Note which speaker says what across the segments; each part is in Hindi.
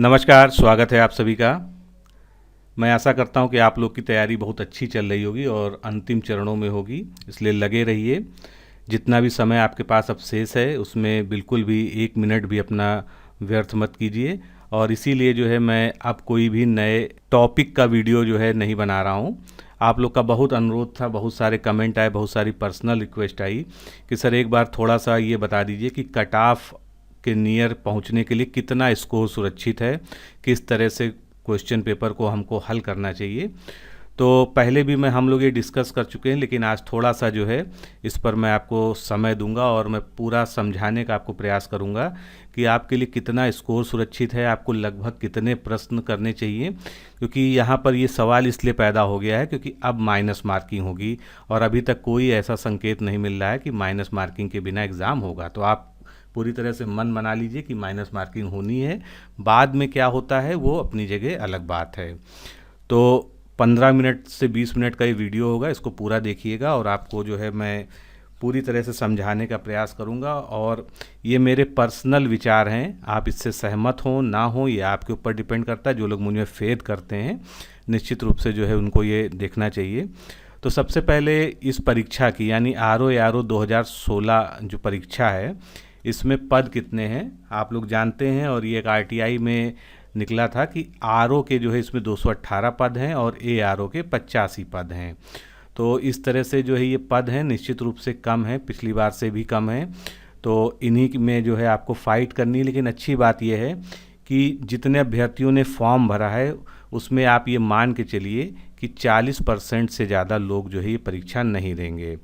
Speaker 1: नमस्कार, स्वागत है आप सभी का। मैं आशा करता हूं कि आप लोग की तैयारी बहुत अच्छी चल रही होगी और अंतिम चरणों में होगी, इसलिए लगे रहिए। जितना भी समय आपके पास अब शेष है उसमें बिल्कुल भी 1 मिनट भी अपना व्यर्थ मत कीजिए। और इसीलिए जो है मैं अब कोई भी नए टॉपिक का वीडियो जो है नहीं बना रहा हूं। आप लोग का बहुत अनुरोध था, बहुत सारे कमेंट आए, बहुत सारी पर्सनल रिक्वेस्ट आई कि सर एक बार थोड़ा सा ये बता दीजिए कि कट ऑफ के नियर पहुंचने के लिए कितना स्कोर सुरक्षित है, किस तरह से क्वेश्चन पेपर को हमको हल करना चाहिए। तो पहले भी हम लोग ये डिस्कस कर चुके हैं, लेकिन आज थोड़ा सा जो है इस पर मैं आपको समय दूंगा और मैं पूरा समझाने का आपको प्रयास करूंगा कि आपके लिए कितना स्कोर सुरक्षित है, आपको लगभग कितने प्रश्न करने चाहिए। क्योंकि यहाँ पर ये सवाल इसलिए पैदा हो गया है क्योंकि अब माइनस मार्किंग होगी और अभी तक कोई ऐसा संकेत नहीं मिल रहा है कि माइनस मार्किंग के बिना एग्ज़ाम होगा। तो आप पूरी तरह से मन बना लीजिए कि माइनस मार्किंग होनी है। बाद में क्या होता है वो अपनी जगह अलग बात है। तो 15 मिनट से 20 मिनट का ये वीडियो होगा, इसको पूरा देखिएगा और आपको जो है मैं पूरी तरह से समझाने का प्रयास करूंगा। और ये मेरे पर्सनल विचार हैं, आप इससे सहमत हों ना हों ये आपके ऊपर डिपेंड करता है। जो लोग मुझ में फेथ करते हैं निश्चित रूप से जो है उनको ये देखना चाहिए। तो सबसे पहले इस परीक्षा की यानी RO 2016 जो परीक्षा है इसमें पद कितने हैं आप लोग जानते हैं। और ये एक RTI में निकला था कि RO के जो है इसमें 218 पद हैं और ARO के 85 पद हैं। तो इस तरह से जो है ये पद हैं निश्चित रूप से कम है, पिछली बार से भी कम है। तो इन्हीं में जो है आपको फाइट करनी है। लेकिन अच्छी बात यह है कि जितने अभ्यर्थियों ने फॉर्म भरा है उसमें आप ये मान के चलिए कि 40% से ज़्यादा लोग जो है ये परीक्षा नहीं देंगे।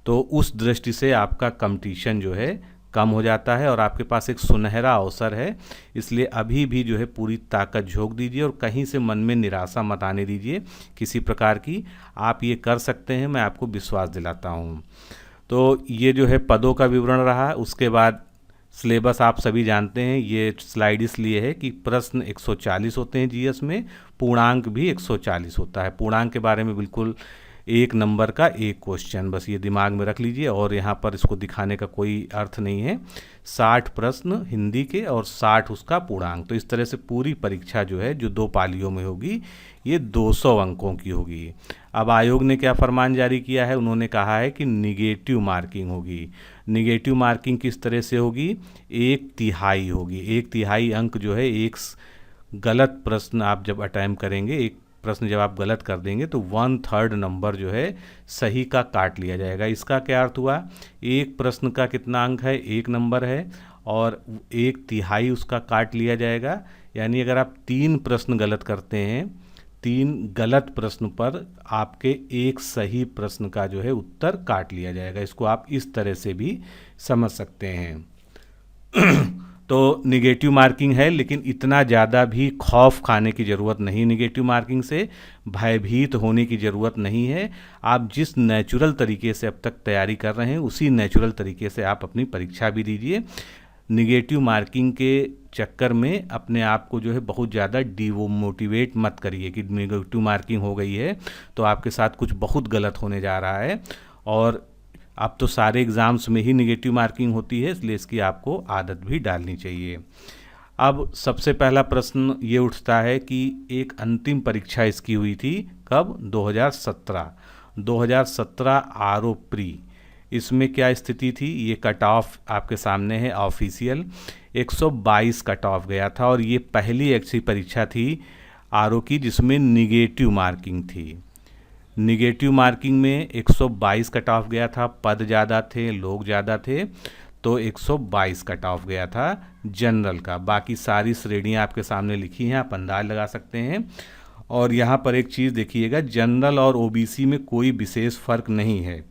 Speaker 1: तो उस दृष्टि से आपका कंपटीशन जो है कम हो जाता है और आपके पास एक सुनहरा अवसर है। इसलिए अभी भी जो है पूरी ताकत झोंक दीजिए और कहीं से मन में निराशा मत आने दीजिए किसी प्रकार की। आप ये कर सकते हैं, मैं आपको विश्वास दिलाता हूँ। तो ये जो है पदों का विवरण रहा। उसके बाद सिलेबस आप सभी जानते हैं, ये स्लाइड इसलिए है कि प्रश्न 140 होते हैं GS में, पूर्णांक भी 140 होता है। पूर्णांक के बारे में बिल्कुल 1 नंबर का 1 क्वेश्चन, बस ये दिमाग में रख लीजिए और यहाँ पर इसको दिखाने का कोई अर्थ नहीं है। 60 प्रश्न हिंदी के और 60 उसका पूर्णांक। तो इस तरह से पूरी परीक्षा जो है जो 2 पालियों में होगी ये 200 अंकों की होगी। अब आयोग ने क्या फरमान जारी किया है, उन्होंने कहा है कि निगेटिव मार्किंग होगी। निगेटिव मार्किंग किस तरह से होगी, 1/3 होगी। 1/3 अंक जो है एक गलत प्रश्न आप जब अटैम्प्ट करेंगे, एक प्रश्न जब आप गलत कर देंगे तो 1/3 नंबर जो है सही का काट लिया जाएगा। इसका क्या अर्थ हुआ, एक प्रश्न का कितना अंक है, 1 नंबर है और 1/3 उसका काट लिया जाएगा। यानी अगर आप 3 प्रश्न गलत करते हैं, 3 गलत प्रश्न पर आपके एक सही प्रश्न का जो है उत्तर काट लिया जाएगा। इसको आप इस तरह से भी समझ सकते हैं। तो निगेटिव मार्किंग है, लेकिन इतना ज़्यादा भी खौफ खाने की ज़रूरत नहीं, निगेटिव मार्किंग से भयभीत होने की ज़रूरत नहीं है। आप जिस नेचुरल तरीके से अब तक तैयारी कर रहे हैं उसी नेचुरल तरीके से आप अपनी परीक्षा भी दीजिए। निगेटिव मार्किंग के चक्कर में अपने आप को जो है बहुत ज़्यादा डिमोटिवेट मत करिए कि निगेटिव मार्किंग हो गई है तो आपके साथ कुछ बहुत गलत होने जा रहा है। और अब तो सारे एग्ज़ाम्स में ही निगेटिव मार्किंग होती है, इसलिए इसकी आपको आदत भी डालनी चाहिए। अब सबसे पहला प्रश्न ये उठता है कि एक अंतिम परीक्षा इसकी हुई थी कब, 2017 RO प्री। इसमें क्या स्थिति थी, ये कट ऑफ आपके सामने है ऑफिशियल, 122 कट ऑफ गया था। और ये पहली ऐसी परीक्षा थी RO की जिसमें निगेटिव मार्किंग थी। निगेटिव मार्किंग में 122 कट ऑफ गया था, पद ज़्यादा थे, लोग ज़्यादा थे, तो 122 कट ऑफ गया था जनरल का। बाकी सारी श्रेणियाँ आपके सामने लिखी हैं, आप अंदाज लगा सकते हैं। और यहाँ पर एक चीज़ देखिएगा, जनरल और OBC में कोई विशेष फ़र्क नहीं है।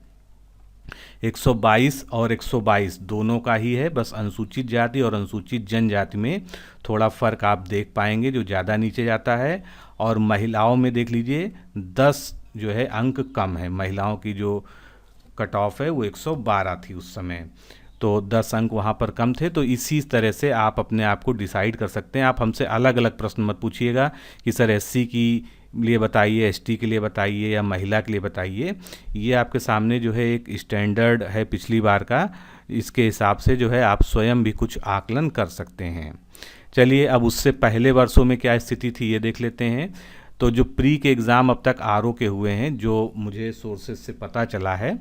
Speaker 1: 122 और 122 दोनों का ही है, बस अनुसूचित जाति और अनुसूचित जनजाति में थोड़ा फ़र्क आप देख पाएंगे जो ज़्यादा नीचे जाता है। और महिलाओं में देख लीजिए 10 जो है अंक कम है, महिलाओं की जो कट ऑफ है वो 112 थी उस समय, तो 10 अंक वहाँ पर कम थे। तो इसी तरह से आप अपने आप को डिसाइड कर सकते हैं। आप हमसे अलग अलग प्रश्न मत पूछिएगा कि सर SC की लिए बताइए, ST के लिए बताइए या महिला के लिए बताइए। ये आपके सामने जो है एक स्टैंडर्ड है पिछली बार का, इसके हिसाब से जो है आप स्वयं भी कुछ आकलन कर सकते हैं। चलिए अब उससे पहले वर्षों में क्या स्थिति थी ये देख लेते हैं। तो जो प्री के एग्ज़ाम अब तक आरओ के हुए हैं, जो मुझे सोर्सेज से पता चला है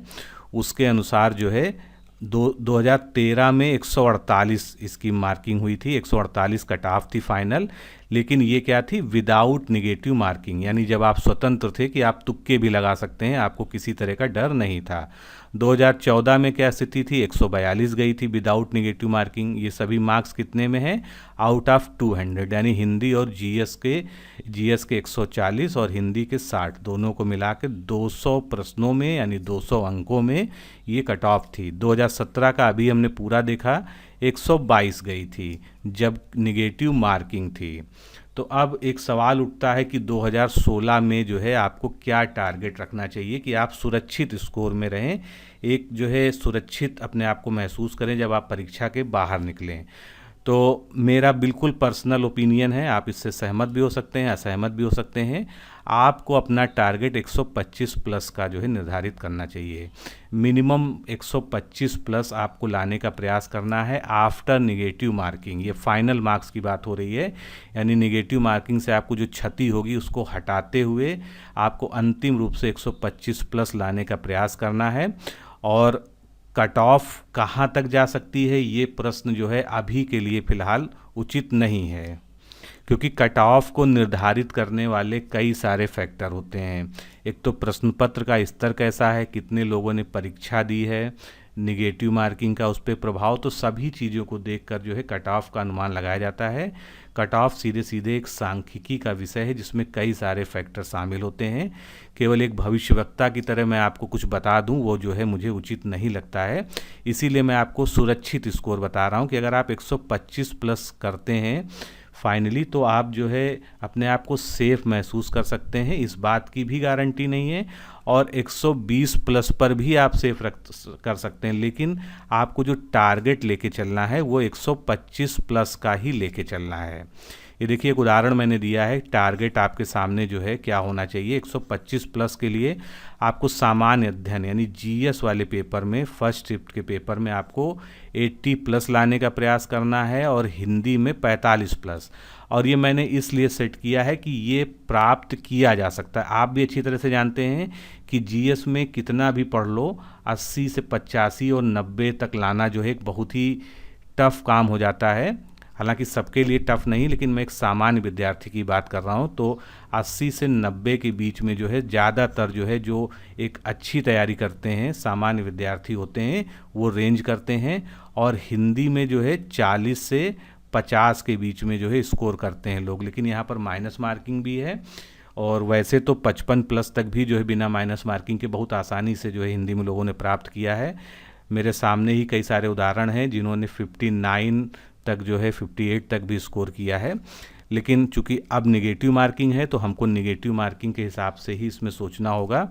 Speaker 1: उसके अनुसार जो है 2013 में 148 इसकी मार्किंग हुई थी, 148 कट ऑफ थी फाइनल। लेकिन ये क्या थी, विदाउट निगेटिव मार्किंग, यानी जब आप स्वतंत्र थे कि आप तुक्के भी लगा सकते हैं, आपको किसी तरह का डर नहीं था। 2014 में क्या स्थिति थी, 142 गई थी विदाउट निगेटिव मार्किंग। ये सभी मार्क्स कितने में हैं, आउट ऑफ 200, यानी हिंदी और जीएस के 140 और हिंदी के 60, दोनों को मिला के 200 प्रश्नों में यानी 200 अंकों में ये कट ऑफ थी। 2017 का अभी हमने पूरा देखा, 122 गई थी जब निगेटिव मार्किंग थी। तो अब एक सवाल उठता है कि 2016 में जो है आपको क्या टारगेट रखना चाहिए कि आप सुरक्षित स्कोर में रहें, एक जो है सुरक्षित अपने आप को महसूस करें जब आप परीक्षा के बाहर निकलें। तो मेरा बिल्कुल पर्सनल ओपिनियन है, आप इससे सहमत भी हो सकते हैं, असहमत भी हो सकते हैं। आपको अपना टारगेट 125 प्लस का जो है निर्धारित करना चाहिए। मिनिमम 125 प्लस आपको लाने का प्रयास करना है आफ्टर निगेटिव मार्किंग। ये फाइनल मार्क्स की बात हो रही है, यानी निगेटिव मार्किंग से आपको जो क्षति होगी उसको हटाते हुए आपको अंतिम रूप से 125 प्लस लाने का प्रयास करना है। और कट ऑफ कहाँ तक जा सकती है ये प्रश्न जो है अभी के लिए फ़िलहाल उचित नहीं है, क्योंकि कट ऑफ को निर्धारित करने वाले कई सारे फैक्टर होते हैं। एक तो प्रश्न पत्र का स्तर कैसा है, कितने लोगों ने परीक्षा दी है, निगेटिव मार्किंग का उस पर प्रभाव, तो सभी चीज़ों को देखकर जो है कट ऑफ का अनुमान लगाया जाता है। कट ऑफ सीधे सीधे एक सांख्यिकी का विषय है जिसमें कई सारे फैक्टर शामिल होते हैं। केवल एक भविष्यवक्ता की तरह मैं आपको कुछ बता दूं वो जो है मुझे उचित नहीं लगता है। इसीलिए मैं आपको सुरक्षित स्कोर बता रहा हूं कि अगर आप 125 प्लस करते हैं फाइनली तो आप जो है अपने आप को सेफ महसूस कर सकते हैं, इस बात की भी गारंटी नहीं है। और 120 प्लस पर भी आप सेफ कर सकते हैं, लेकिन आपको जो टारगेट लेके चलना है वो 125 प्लस का ही लेके चलना है। ये देखिए एक उदाहरण मैंने दिया है, टारगेट आपके सामने जो है क्या होना चाहिए। 125 प्लस के लिए आपको सामान्य अध्ययन यानी जीएस वाले पेपर में, फर्स्ट शिफ्ट के पेपर में आपको 80 प्लस लाने का प्रयास करना है और हिंदी में 45 प्लस। और ये मैंने इसलिए सेट किया है कि ये प्राप्त किया जा सकता है। आप भी अच्छी तरह से जानते हैं कि जीएस में कितना भी पढ़ लो 80 से 85 और 90 तक लाना जो है एक बहुत ही टफ काम हो जाता है। हालांकि सबके लिए टफ नहीं, लेकिन मैं एक सामान्य विद्यार्थी की बात कर रहा हूं। तो 80 से 90 के बीच में जो है ज़्यादातर जो है जो एक अच्छी तैयारी करते हैं सामान्य विद्यार्थी होते हैं वो रेंज करते हैं। और हिंदी में जो है 40 से 50 के बीच में जो है स्कोर करते हैं लोग, लेकिन यहाँ पर माइनस मार्किंग भी है। और वैसे तो 55 प्लस तक भी जो है बिना माइनस मार्किंग के बहुत आसानी से जो है हिंदी में लोगों ने प्राप्त किया है। मेरे सामने ही कई सारे उदाहरण हैं जिन्होंने 59 तक जो है 58 तक भी स्कोर किया है। लेकिन चूंकि अब निगेटिव मार्किंग है तो हमको निगेटिव मार्किंग के हिसाब से ही इसमें सोचना होगा।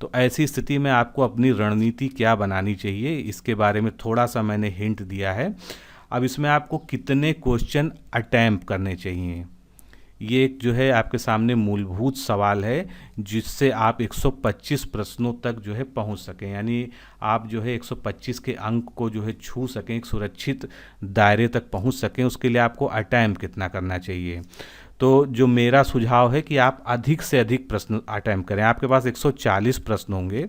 Speaker 1: तो ऐसी स्थिति में आपको अपनी रणनीति क्या बनानी चाहिए इसके बारे में थोड़ा सा मैंने हिंट दिया है। अब इसमें आपको कितने क्वेश्चन अटेम्प्ट करने चाहिए, ये एक जो है आपके सामने मूलभूत सवाल है जिससे आप 125 प्रश्नों तक जो है पहुंच सकें, यानी आप जो है 125 के अंक को जो है छू सकें, एक सुरक्षित दायरे तक पहुंच सकें। उसके लिए आपको अटेम्प्ट कितना करना चाहिए। तो जो मेरा सुझाव है कि आप अधिक से अधिक प्रश्न अटेम्प्ट करें। आपके पास 140 प्रश्न होंगे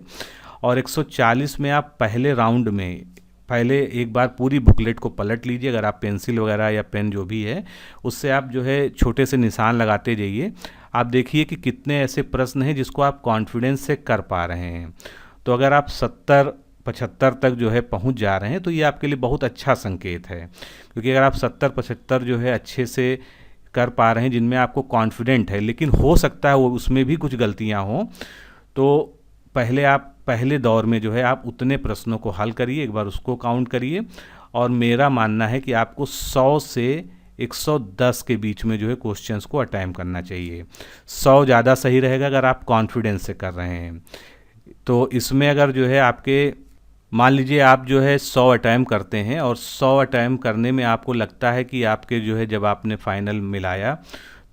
Speaker 1: और 140 में आप पहले राउंड में पहले एक बार पूरी बुकलेट को पलट लीजिए। अगर आप पेंसिल वगैरह या पेन जो भी है उससे आप जो है छोटे से निशान लगाते जाइए। आप देखिए कि कितने ऐसे प्रश्न हैं जिसको आप कॉन्फिडेंस से कर पा रहे हैं। तो अगर आप 70-75 तक जो है पहुंच जा रहे हैं तो ये आपके लिए बहुत अच्छा संकेत है, क्योंकि अगर आप 70-75 जो है अच्छे से कर पा रहे हैं जिनमें आपको कॉन्फिडेंट है, लेकिन हो सकता है वो उसमें भी कुछ गलतियाँ हों, तो पहले दौर में जो है आप उतने प्रश्नों को हल करिए, एक बार उसको काउंट करिए। और मेरा मानना है कि आपको 100 से 110 के बीच में जो है क्वेश्चंस को अटेम्प्ट करना चाहिए। 100 ज़्यादा सही रहेगा अगर आप कॉन्फिडेंस से कर रहे हैं। तो इसमें अगर जो है आपके मान लीजिए आप जो है 100 अटैम्प्ट करते हैं और 100 अटैम्प्ट करने में आपको लगता है कि आपके जो है जब आपने फाइनल मिलाया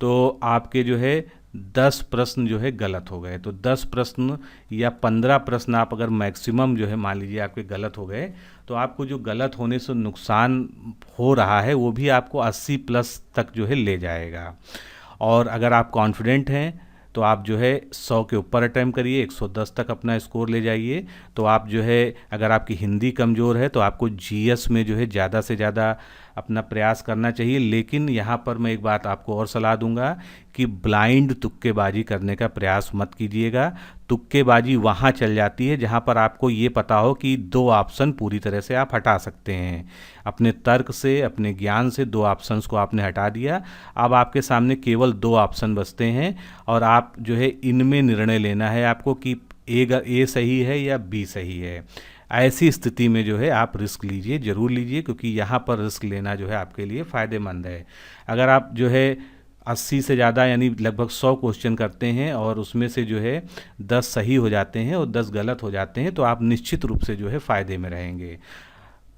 Speaker 1: तो आपके जो है 10 प्रश्न जो है गलत हो गए। तो 10 प्रश्न या 15 प्रश्न आप अगर मैक्सिमम जो है मान लीजिए आपके गलत हो गए, तो आपको जो गलत होने से नुकसान हो रहा है वो भी आपको 80 प्लस तक जो है ले जाएगा। और अगर आप कॉन्फिडेंट हैं तो आप जो है 100 के ऊपर अटैम्प्ट करिए, 110 तक अपना स्कोर ले जाइए। तो आप जो है अगर आपकी हिंदी कमज़ोर है तो आपको जीएस में जो है ज़्यादा से ज़्यादा अपना प्रयास करना चाहिए। लेकिन यहाँ पर मैं एक बात आपको और सलाह दूंगा कि ब्लाइंड तुक्केबाजी करने का प्रयास मत कीजिएगा। तुक्केबाजी वहाँ चल जाती है जहाँ पर आपको ये पता हो कि 2 ऑप्शन पूरी तरह से आप हटा सकते हैं। अपने तर्क से, अपने ज्ञान से 2 ऑप्शंस को आपने हटा दिया, अब आपके सामने केवल 2 ऑप्शन बचते हैं और आप जो है इनमें निर्णय लेना है आपको कि ए सही है या बी सही है। ऐसी स्थिति में जो है आप रिस्क लीजिए, ज़रूर लीजिए, क्योंकि यहाँ पर रिस्क लेना जो है आपके लिए फ़ायदेमंद है। अगर आप जो है 80 से ज़्यादा यानी लगभग 100 क्वेश्चन करते हैं और उसमें से जो है 10 सही हो जाते हैं और 10 गलत हो जाते हैं, तो आप निश्चित रूप से जो है फ़ायदे में रहेंगे।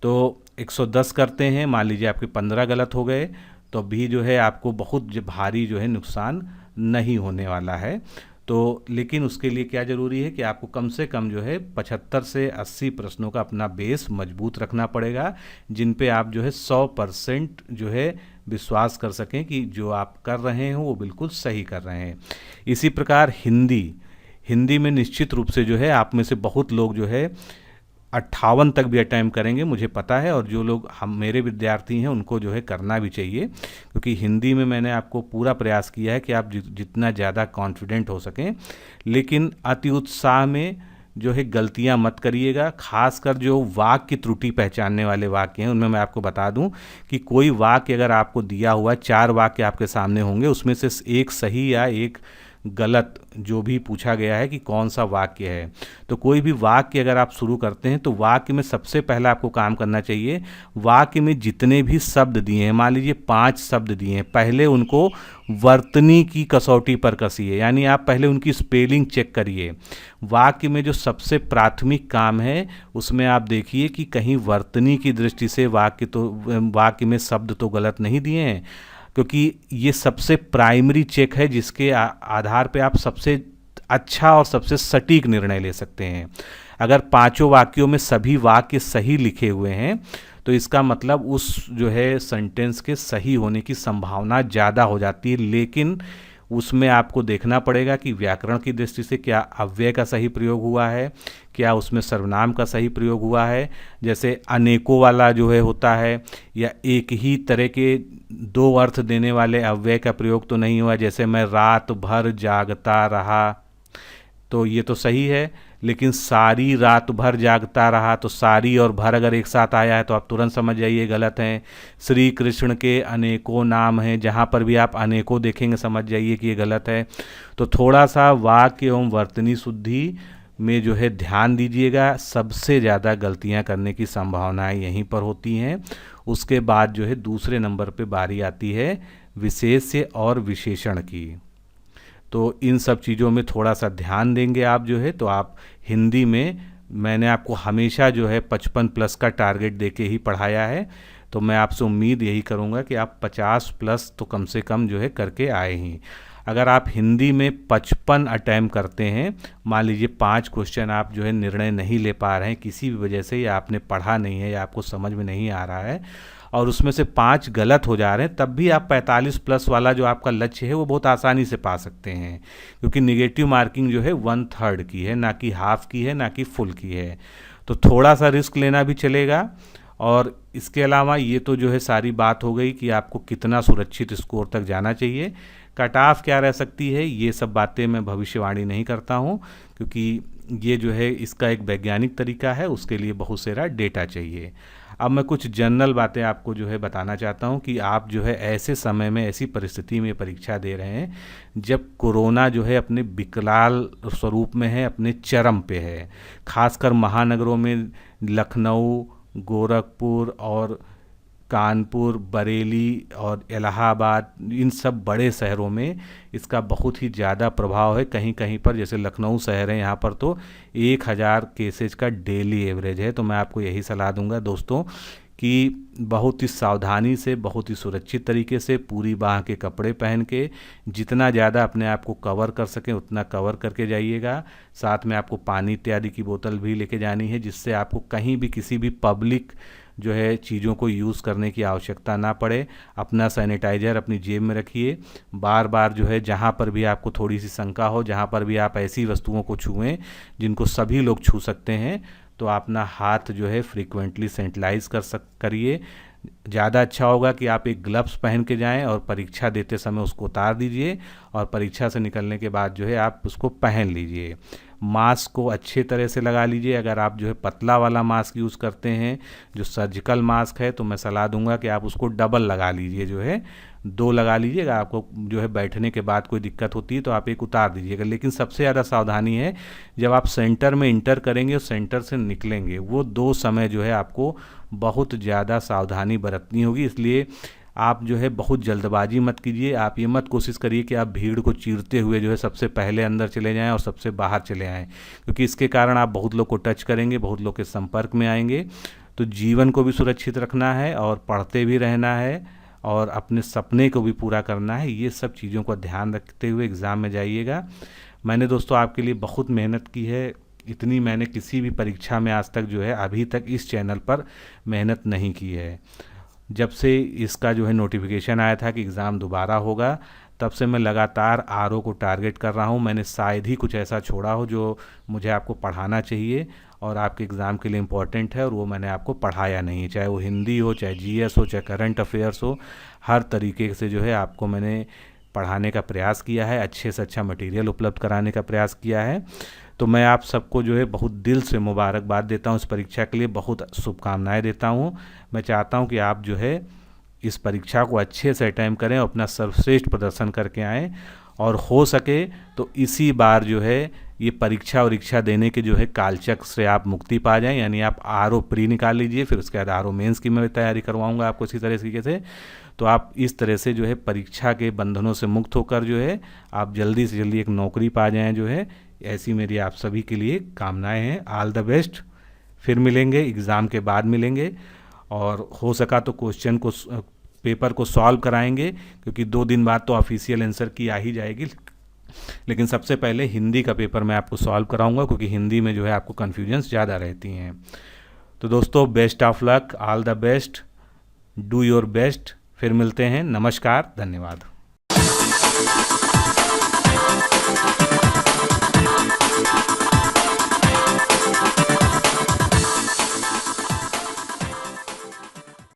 Speaker 1: तो 110 करते हैं, मान लीजिए आपके 15 गलत हो गए, तो भी जो है आपको बहुत भारी जो है नुकसान नहीं होने वाला है। तो लेकिन उसके लिए क्या ज़रूरी है कि आपको कम से कम जो है 75 से 80 प्रश्नों का अपना बेस मजबूत रखना पड़ेगा, जिन पे आप जो है 100% जो है विश्वास कर सकें कि जो आप कर रहे हैं वो बिल्कुल सही कर रहे हैं। इसी प्रकार हिंदी में निश्चित रूप से जो है आप में से बहुत लोग जो है 58 तक भी अटैम्प्ट करेंगे, मुझे पता है। और जो लोग हम मेरे विद्यार्थी हैं उनको जो है करना भी चाहिए, क्योंकि हिंदी में मैंने आपको पूरा प्रयास किया है कि आप जितना ज़्यादा कॉन्फिडेंट हो सकें। लेकिन अति उत्साह में जो है गलतियां मत करिएगा, खासकर जो वाक्य की त्रुटि पहचानने वाले वाक्य हैं उनमें मैं आपको बता दूं कि कोई वाक्य अगर आपको दिया हुआ 4 वाक्य आपके सामने होंगे, उसमें से एक सही या एक गलत जो भी पूछा गया है कि कौन सा वाक्य है। तो कोई भी वाक्य अगर आप शुरू करते हैं तो वाक्य में सबसे पहला आपको काम करना चाहिए, वाक्य में जितने भी शब्द दिए हैं, मान लीजिए 5 शब्द दिए हैं, पहले उनको वर्तनी की कसौटी पर कसिए, यानी आप पहले उनकी स्पेलिंग चेक करिए। वाक्य में जो सबसे प्राथमिक काम है उसमें आप देखिए कि कहीं वर्तनी की दृष्टि से वाक्य में शब्द तो गलत नहीं दिए हैं, क्योंकि ये सबसे प्राइमरी चेक है जिसके आधार पे आप सबसे अच्छा और सबसे सटीक निर्णय ले सकते हैं। अगर 5 वाक्यों में सभी वाक्य सही लिखे हुए हैं तो इसका मतलब उस जो है सेंटेंस के सही होने की संभावना ज़्यादा हो जाती है। लेकिन उसमें आपको देखना पड़ेगा कि व्याकरण की दृष्टि से क्या अव्यय का सही प्रयोग हुआ है, क्या उसमें सर्वनाम का सही प्रयोग हुआ है, जैसे अनेकों वाला जो है होता है, या एक ही तरह के 2 अर्थ देने वाले अव्यय का प्रयोग तो नहीं हुआ, जैसे मैं रात भर जागता रहा, तो ये तो सही है। लेकिन सारी रात भर जागता रहा, तो सारी और भर अगर एक साथ आया है तो आप तुरंत समझ जाइए गलत हैं। श्री कृष्ण के अनेकों नाम हैं, जहाँ पर भी आप अनेकों देखेंगे समझ जाइए कि ये गलत है। तो थोड़ा सा वाक्य एवं वर्तनी शुद्धि में जो है ध्यान दीजिएगा, सबसे ज़्यादा गलतियाँ करने की संभावनाएं यहीं पर होती हैं। उसके बाद जो है दूसरे नंबर पे बारी आती है विशेष्य और विशेषण की। तो इन सब चीज़ों में थोड़ा सा ध्यान देंगे आप जो है, तो आप हिंदी में मैंने आपको हमेशा जो है 55 प्लस का टारगेट देके ही पढ़ाया है। तो मैं आपसे उम्मीद यही करूँगा कि आप 50 प्लस तो कम से कम जो है करके आए ही। अगर आप हिंदी में 55 अटैम्प्ट करते हैं, मान लीजिए 5 क्वेश्चन आप जो है निर्णय नहीं ले पा रहे हैं किसी भी वजह से, या आपने पढ़ा नहीं है या आपको समझ में नहीं आ रहा है, और उसमें से 5 गलत हो जा रहे हैं, तब भी आप 45 प्लस वाला जो आपका लक्ष्य है वो बहुत आसानी से पा सकते हैं, क्योंकि निगेटिव मार्किंग जो है 1/3 की है, ना कि हाफ की है, ना कि फुल की है। तो थोड़ा सा रिस्क लेना भी चलेगा। और इसके अलावा ये तो जो है सारी बात हो गई कि आपको कितना सुरक्षित स्कोर तक जाना चाहिए, कट ऑफ क्या रह सकती है, ये सब बातें मैं भविष्यवाणी नहीं करता हूँ, क्योंकि ये जो है इसका एक वैज्ञानिक तरीका है, उसके लिए बहुत सारा डेटा चाहिए। अब मैं कुछ जनरल बातें आपको जो है बताना चाहता हूँ कि आप जो है ऐसे समय में, ऐसी परिस्थिति में परीक्षा दे रहे हैं जब कोरोना जो है अपने विकराल स्वरूप में है, अपने चरम पे है। खासकर महानगरों में लखनऊ, गोरखपुर और कानपुर, बरेली और इलाहाबाद, इन सब बड़े शहरों में इसका बहुत ही ज़्यादा प्रभाव है। कहीं कहीं पर, जैसे लखनऊ शहर है, यहाँ पर तो 1000 केसेज का डेली एवरेज है। तो मैं आपको यही सलाह दूंगा दोस्तों कि बहुत ही सावधानी से, बहुत ही सुरक्षित तरीके से, पूरी बाह के कपड़े पहन के जितना ज़्यादा अपने आप को कवर कर सकें उतना कवर करके जाइएगा। साथ में आपको पानी इत्यादि की बोतल भी लेके जानी है, जिससे आपको कहीं भी किसी भी पब्लिक जो है चीज़ों को यूज़ करने की आवश्यकता ना पड़े। अपना सैनिटाइज़र अपनी जेब में रखिए। बार बार जो है जहाँ पर भी आपको थोड़ी सी शंका हो, जहाँ पर भी आप ऐसी वस्तुओं को छुएं जिनको सभी लोग छू सकते हैं, तो अपना हाथ जो है फ्रीक्वेंटली सैनिटाइज करिए। ज़्यादा अच्छा होगा कि आप एक ग्लव्स पहन के जाएं और परीक्षा देते समय उसको उतार दीजिए और परीक्षा से निकलने के बाद जो है आप उसको पहन लीजिए। मास्क को अच्छे तरह से लगा लीजिए। अगर आप जो है पतला वाला मास्क यूज़ करते हैं, जो सर्जिकल मास्क है, तो मैं सलाह दूंगा कि आप उसको डबल लगा लीजिए, जो है 2 लगा लीजिएगा। आपको जो है बैठने के बाद कोई दिक्कत होती है तो आप एक उतार दीजिएगा। लेकिन सबसे ज़्यादा सावधानी है जब आप सेंटर में इंटर करेंगे और सेंटर से निकलेंगे, वो 2 समय जो है आपको बहुत ज़्यादा सावधानी बरतनी होगी। इसलिए आप जो है बहुत जल्दबाजी मत कीजिए। आप ये मत कोशिश करिए कि आप भीड़ को चीरते हुए जो है सबसे पहले अंदर चले जाएं और सबसे बाहर चले आएं, क्योंकि इसके कारण आप बहुत लोग को टच करेंगे, बहुत लोग के संपर्क में आएंगे। तो जीवन को भी सुरक्षित रखना है और पढ़ते भी रहना है और अपने सपने को भी पूरा करना है। ये सब चीज़ों का ध्यान रखते हुए एग्ज़ाम में जाइएगा। मैंने दोस्तों आपके लिए बहुत मेहनत की है। इतनी मैंने किसी भी परीक्षा में आज तक जो है अभी तक इस चैनल पर मेहनत नहीं की है। जब से इसका जो है नोटिफिकेशन आया था कि एग्ज़ाम दोबारा होगा, तब से मैं लगातार आरओ को टारगेट कर रहा हूँ। मैंने शायद ही कुछ ऐसा छोड़ा हो जो मुझे आपको पढ़ाना चाहिए और आपके एग्ज़ाम के लिए इम्पोर्टेंट है, और वो मैंने आपको पढ़ाया नहीं। चाहे वो हिंदी हो, चाहे जीएस हो, चाहे करंट अफेयर्स हो, हर तरीके से जो है आपको मैंने पढ़ाने का प्रयास किया है, अच्छे से अच्छा मटेरियल उपलब्ध कराने का प्रयास किया है। तो मैं आप सबको जो है बहुत दिल से मुबारकबाद देता हूँ इस परीक्षा के लिए, बहुत शुभकामनाएं देता हूँ। मैं चाहता हूँ कि आप जो है इस परीक्षा को अच्छे से अटेम्प्ट करें, अपना सर्वश्रेष्ठ प्रदर्शन करके आएँ, और हो सके तो इसी बार जो है ये परीक्षा उरीक्षा देने के जो है कालचक्र से आप मुक्ति पा जाएं। यानी आप आरओ प्री निकाल लीजिए, फिर उसके बाद आरओ मेंस की मैं तैयारी करवाऊंगा आपको इसी तरीके से। तो आप इस तरह से जो है परीक्षा के बंधनों से मुक्त होकर जो है आप जल्दी से जल्दी एक नौकरी पा जाएं, जो है ऐसी मेरी आप सभी के लिए कामनाएं हैं। All the best. फिर मिलेंगे, एग्ज़ाम के बाद मिलेंगे, और हो सका तो क्वेश्चन को, पेपर को सॉल्व कराएंगे, क्योंकि 2 दिन बाद तो ऑफिशियल आंसर की आ ही जाएगी। लेकिन सबसे पहले हिंदी का पेपर मैं आपको सॉल्व कराऊंगा, क्योंकि हिंदी में जो है आपको कन्फ्यूजन्स ज़्यादा रहती हैं। तो दोस्तों, best of luck, all the best, do your best. फिर मिलते हैं। नमस्कार, धन्यवाद।